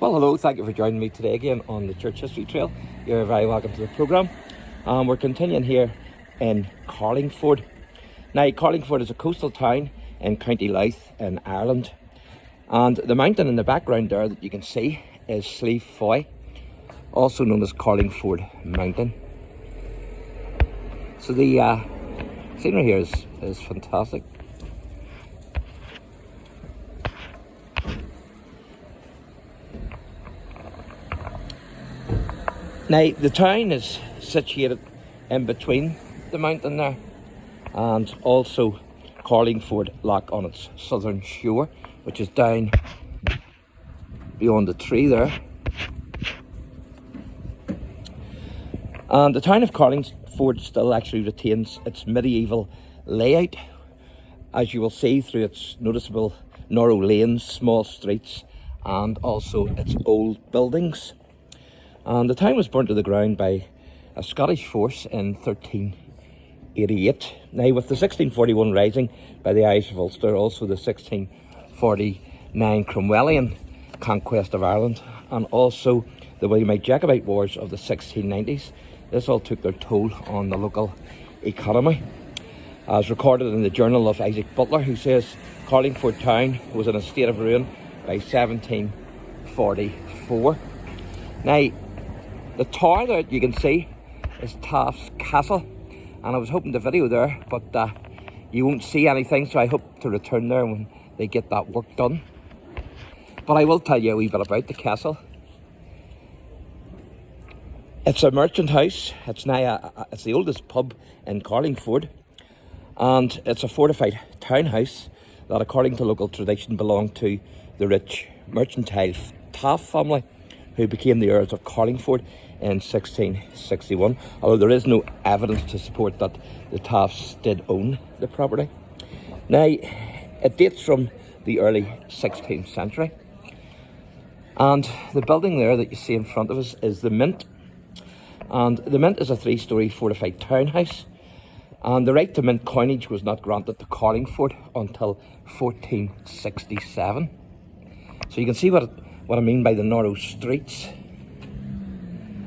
Well, hello, thank you for joining me today again on the Church History Trail. You're very welcome to the programme. We're continuing here in Carlingford. Now, Carlingford is a coastal town in County Louth in Ireland. And the mountain in the background there that you can see is Slieve Foy, also known as Carlingford Mountain. So the scenery here is fantastic. Now, the town is situated in between the mountain there and also Carlingford Loch on its southern shore, which is down beyond the tree there. And the town of Carlingford still actually retains its medieval layout, as you will see through its noticeable narrow lanes, small streets, and also its old buildings. And the town was burnt to the ground by a Scottish force in 1388. Now, with the 1641 rising by the Irish of Ulster, also the 1649 Cromwellian conquest of Ireland, and also the Williamite Jacobite wars of the 1690s, this all took their toll on the local economy. As recorded in the journal of Isaac Butler, who says Carlingford town was in a state of ruin by 1744. Now, the tower that you can see is Taft's Castle, and I was hoping to video there, but you won't see anything, so I hope to return there when they get that work done. But I will tell you a wee bit about the castle. It's a merchant house. It's now it's the oldest pub in Carlingford, and it's a fortified townhouse that, according to local tradition, belonged to the rich mercantile Taft family, who became the Earls of Carlingford in 1661, although there is no evidence to support that the Tafts did own the property. Now, it dates from the early 16th century, and the building there that you see in front of us is the Mint, and the Mint is a three-storey fortified townhouse, and the right to mint coinage was not granted to Carlingford until 1467. So you can see what I mean by the narrow streets.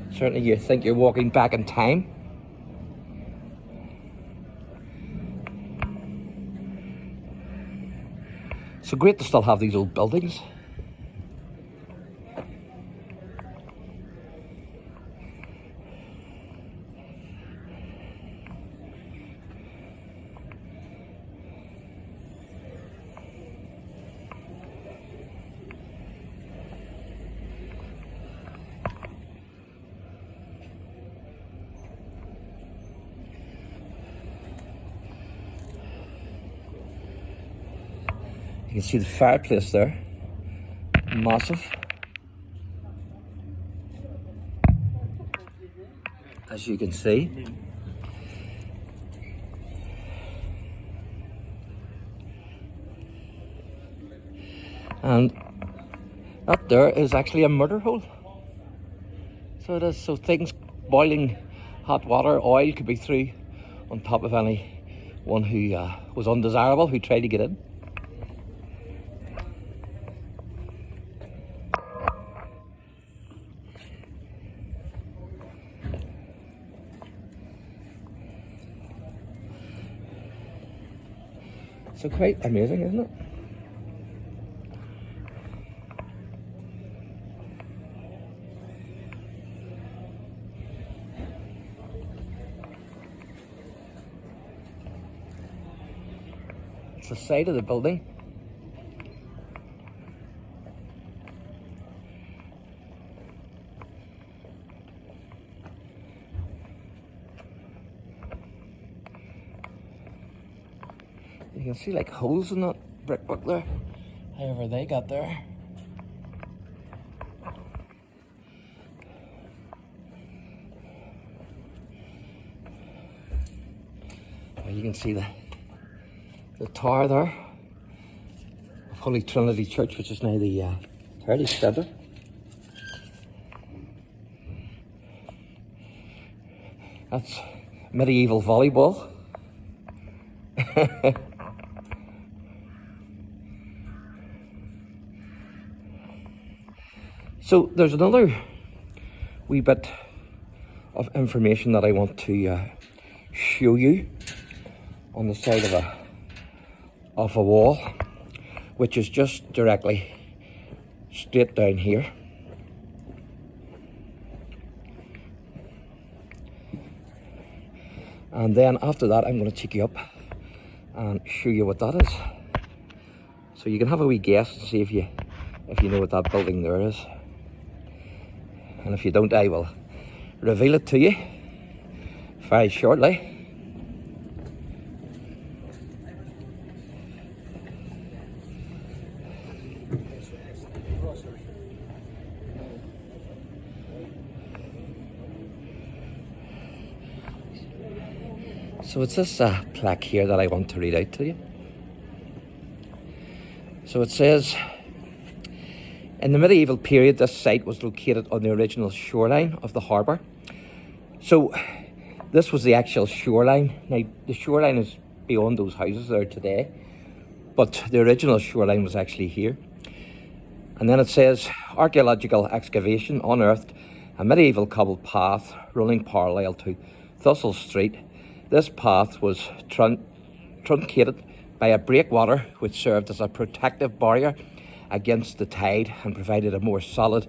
Certainly you think you're walking back in time. So great to still have these old buildings. You can see the fireplace there, massive, as you can see. And that there is actually a murder hole. So it is, so things, boiling hot water, oil could be through on top of anyone who was undesirable, who tried to get in. So quite amazing, isn't it? It's the side of the building. You can see like holes in that brickwork there, however they got there. Well, you can see the tower there of Holy Trinity Church, which is now the Heritage Centre. That's medieval volleyball. So there's another wee bit of information that I want to show you on the side of a wall, which is just directly straight down here. And then after that, I'm going to take you up and show you what that is. So you can have a wee guess and see if you know what that building there is. And if you don't, I will reveal it to you very shortly. So it's this plaque here that I want to read out to you. So it says, in the medieval period, this site was located on the original shoreline of the harbour. So this was the actual shoreline. Now the shoreline is beyond those houses there today, but the original shoreline was actually here. And then it says, archaeological excavation unearthed a medieval cobbled path running parallel to Thistle Street. This path was truncated by a breakwater which served as a protective barrier against the tide and provided a more solid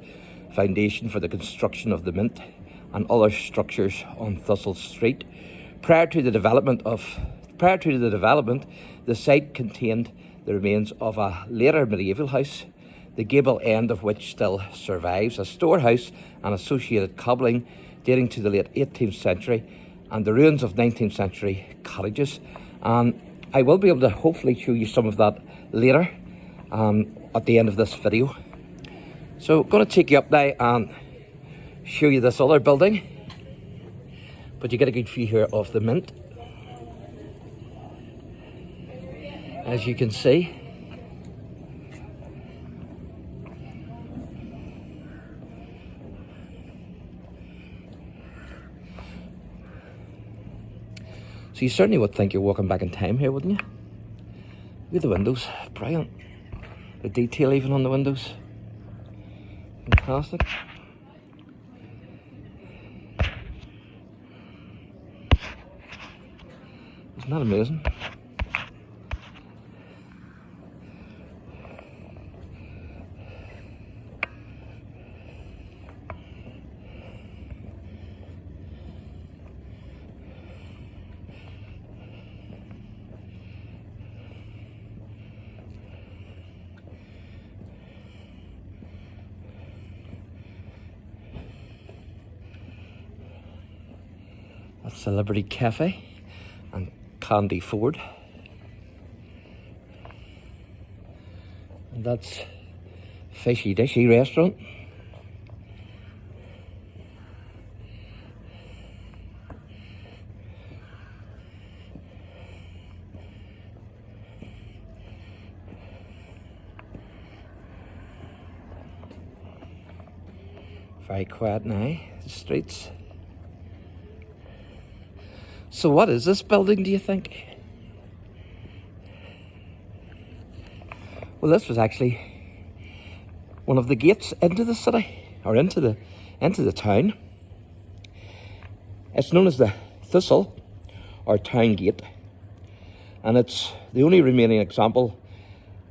foundation for the construction of the Mint and other structures on Thistle Street. Prior to the development, the site contained the remains of a later medieval house, the gable end of which still survives, a storehouse and associated cobbling dating to the late 18th century, and the ruins of 19th century cottages. And I will be able to hopefully show you some of that later at the end of this video. So I'm going to take you up now and show you this other building, but you get a good view here of the Mint, as you can see. So you certainly would think you're walking back in time here, wouldn't you? Look at the windows, brilliant. The detail even on the windows, fantastic. Isn't that amazing? That's the Liberty Cafe and CARLINGFORD. And that's Fishy Dishy Restaurant. Very quiet now, the streets. So what is this building, do you think? Well, this was actually one of the gates into the city, or into the town. It's known as the Thistle, or Town Gate, and it's the only remaining example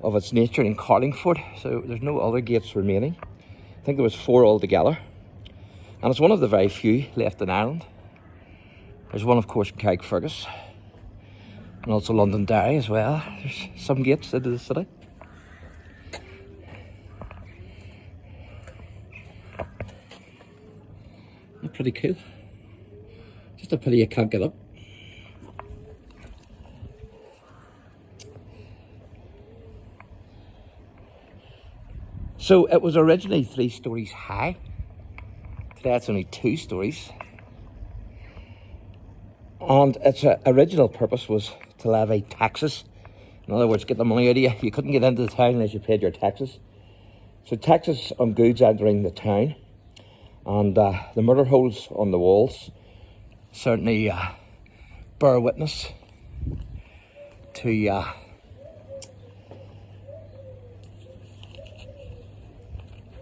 of its nature in Carlingford, so there's no other gates remaining. I think there was 4 altogether, and it's one of the very few left in Ireland. There's one, of course, in Carrickfergus, and also Londonderry as well. There's some gates into the city. They're pretty cool. Just a pity you can't get up. So it was originally 3 stories high. Today it's only 2 stories. And its original purpose was to levy taxes. In other words, get the money out of you. You couldn't get into the town unless you paid your taxes. So taxes on goods entering the town, and the murder holes on the walls certainly bear witness to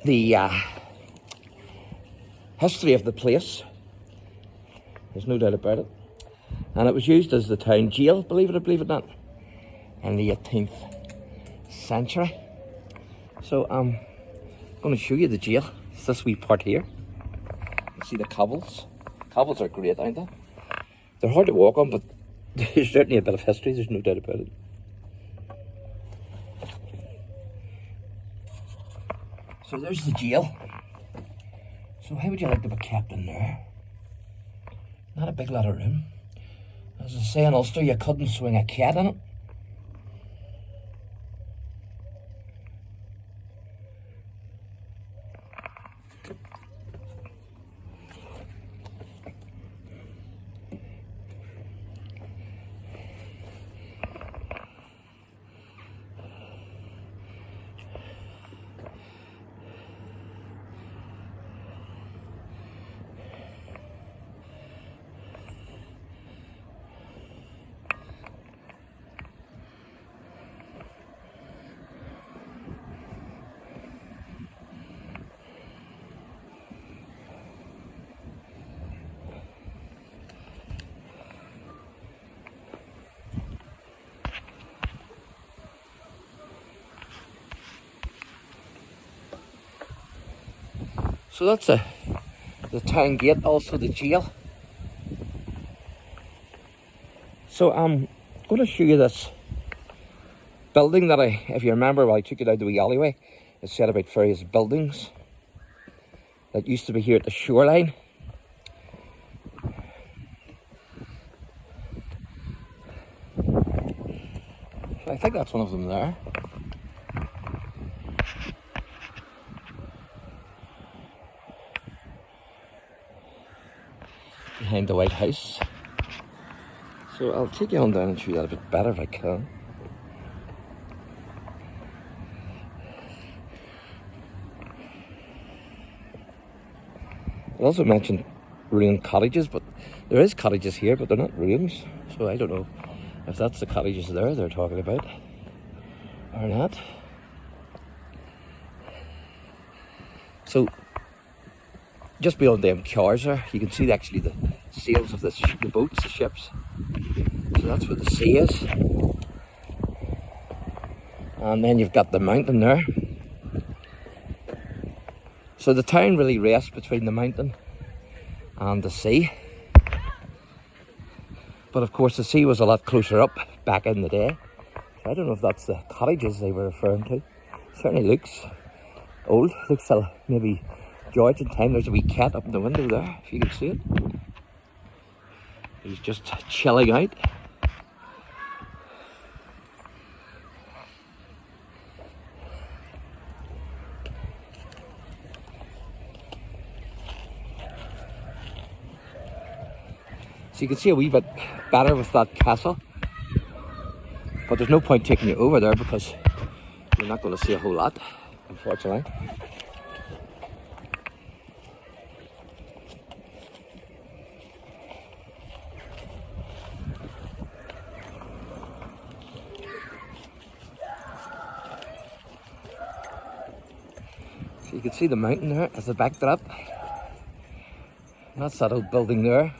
the history of the place. There's no doubt about it. And it was used as the town jail, believe it or believe it not, in the 18th century. So I'm going to show you the jail. It's this wee part here. You see the cobbles. Cobbles are great, aren't they? They're hard to walk on, but there's certainly a bit of history, there's no doubt about it. So there's the jail. So how would you like to be kept in there? Not a big lot of room. As I say in Ulster, you couldn't swing a cat in it. So that's the town gate, also the jail. So I'm going to show you this building that if you remember, when I took you down the wee alleyway, it said about various buildings that used to be here at the shoreline. So I think that's one of them there. Behind the White House. So I'll take you on down and show you that a bit better if I can. I also mentioned ruined cottages, but there is cottages here, but they're not ruins. So I don't know if that's the cottages there they're talking about or not. So just beyond them cars there, you can see actually the sails of the boats, the ships. So that's what the sea is. And then you've got the mountain there. So the town really rests between the mountain and the sea. But of course the sea was a lot closer up back in the day. So I don't know if that's the cottages they were referring to. It certainly looks old. Looks maybe Georgian time. There's a wee cat up in the window there, if you can see it. He's just chilling out. So you can see a wee bit better with that castle. But there's no point taking you over there because you're not going to see a whole lot, unfortunately. So you can see the mountain there as the backdrop. That's that old building there.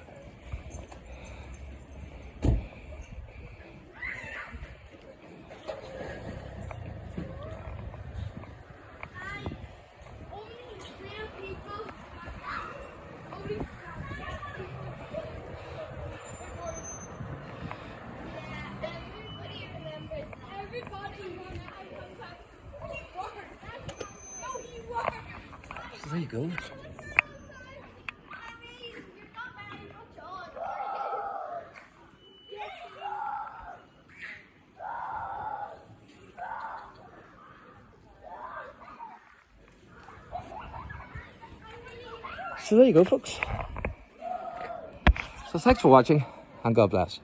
So there you go. So there you go, folks. So thanks for watching and God bless.